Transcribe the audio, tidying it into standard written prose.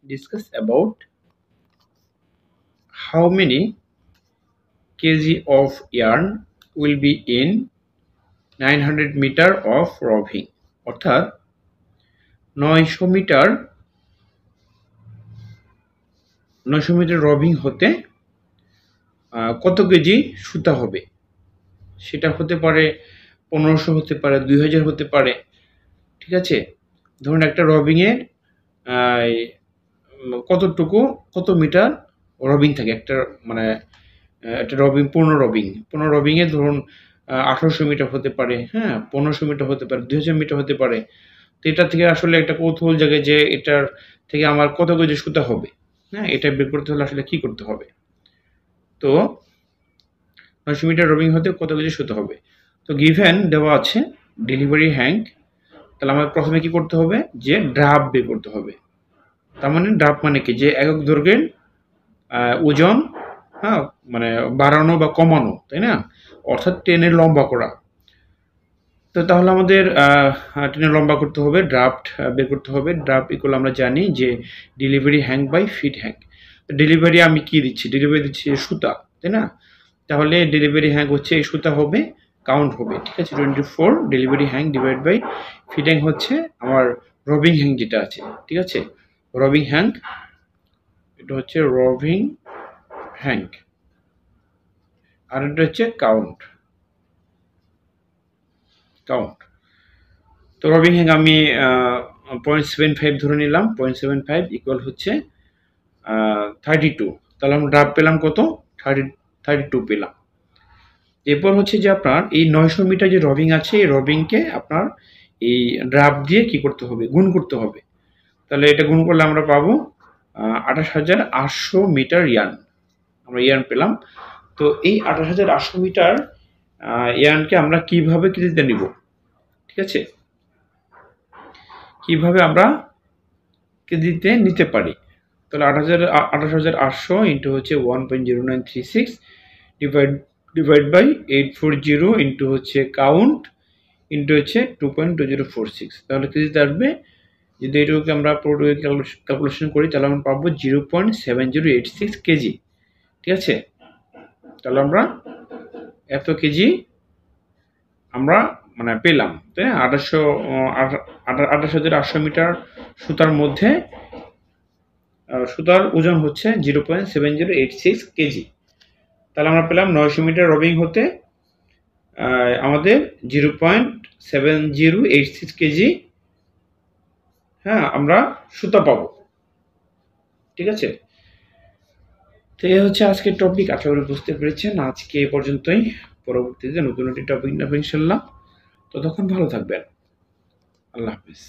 discuss about how many kg of yarn will be in 900 meter of roving অর্থাৎ 900 metre রবিং হতে কত KG সুতা হবে সেটা হতে পারে 1500 হতে পারে 2000 হতে পারে ঠিক আছে ধরুন একটা রবিং এর কত মিটার রবিং থাকে একটা মানে একটা রবিং পূর্ণ রবিং এ ধরুন 1800 মিটার হতে পারে হ্যাঁ 1500 মিটার হতে পারে 2000 মিটার হতে পারে তো এটা থেকে আসলে একটা কৌতূহল জাগে যে এটার থেকে আমার কত কেজি সুতা হবে হ্যাঁ এটা বের করতে হলে আসলে কি করতে হবে তো 900 মিটার রবিং হতে কত কেজি সুতা হবে তো গিভেন দেওয়া আছে ডেলিভারি হ্যাঙ্ক তাহলে আমাদের প্রথমে কি করতে হবে যে ড্রাফট বের করতে হবে তার মানে ড্রাফট মানে কি যে একক দৈর্ঘ্যের ওজন হ্যাঁ মানে বাড়ানো বা কমানো তাই না অর্থাৎ টেনের লম্বা করা তো তাহলে আমাদের টেনের লম্বা করতে হবে ড্রাফট বের করতে হবে ড্রাফট ইকুয়াল আমরা জানি যে delivery hank by feed hank delivery আমি কি দিচ্ছি ডেলিভারি দিচ্ছি সুতা তাই না তাহলে ডেলিভারি হ্যাঙ্ক হচ্ছে এই সুতা হবে কাউন্ট হবে ঠিক আছে 24 delivery hank divide by feed hank হচ্ছে আমার রবিং হ্যাঙ্ক যেটা আছে ঠিক আছে রবিং হ্যাঙ্ক এটা হচ্ছে রবিং হ্যাঙ্ক আর এটা হচ্ছে কাউন্ট তো রবিং হ্যাঙ্ক আমি 0.75 ধরে নিলাম 0.75 ইকুয়াল হচ্ছে 32 তাহলে আমরা ড্রাফট পেলাম কত 32 পেলাম এরপর হচ্ছে যে আপনার এই 900 মিটার যে রবিং আছে এই রবিংকে আপনার এই ড্রাফট দিয়ে কি করতে হবে গুণ করতে হবে তাহলে এটা গুণ করলে আমরা পাবো 28800 মিটার ইয়ার্ন আমরা ইয়ার্ন পেলাম তো এই 28800 মিটার ইয়ার্নকে আমরা কিভাবে কেজিতে নিব ঠিক আছে কিভাবে আমরা কেজিতে নিতে পারি তাহলে 28800 ইন্টু হচ্ছে 1.0936 ডিভাইড বাই 840 ইন্টু হচ্ছে কাউন্ট ইন্টু হচ্ছে 2.2046 তাহলে কেজিতে আসবে যদি এটাকে আমরা পুরোটাকে ক্যালকুলেশন করি তাহলে আমরা পাবো 0.7086 কেজি ঠিক আছে তাহলে আমরা এত কেজি আমরা মানে পেলাম তাই না 28800 মিটার সুতার মধ্যে সুতার ওজন হচ্ছে 0.7086 কেজি তাহলে আমরা পেলাম 900 মিটার রবিং হতে আমাদের 0.7086 কেজি হ্যাঁ আমরা সুতা পাবো ঠিক আছে তো এই হচ্ছে আজকের টপিক আশা করি বুঝতে পেরেছেন আজকে এই পর্যন্তই পরবর্তীতে নতুন একটি টপিক নেব ইনশাল্লাহ ততক্ষণ ভালো থাকবেন আল্লাহ হাফেজ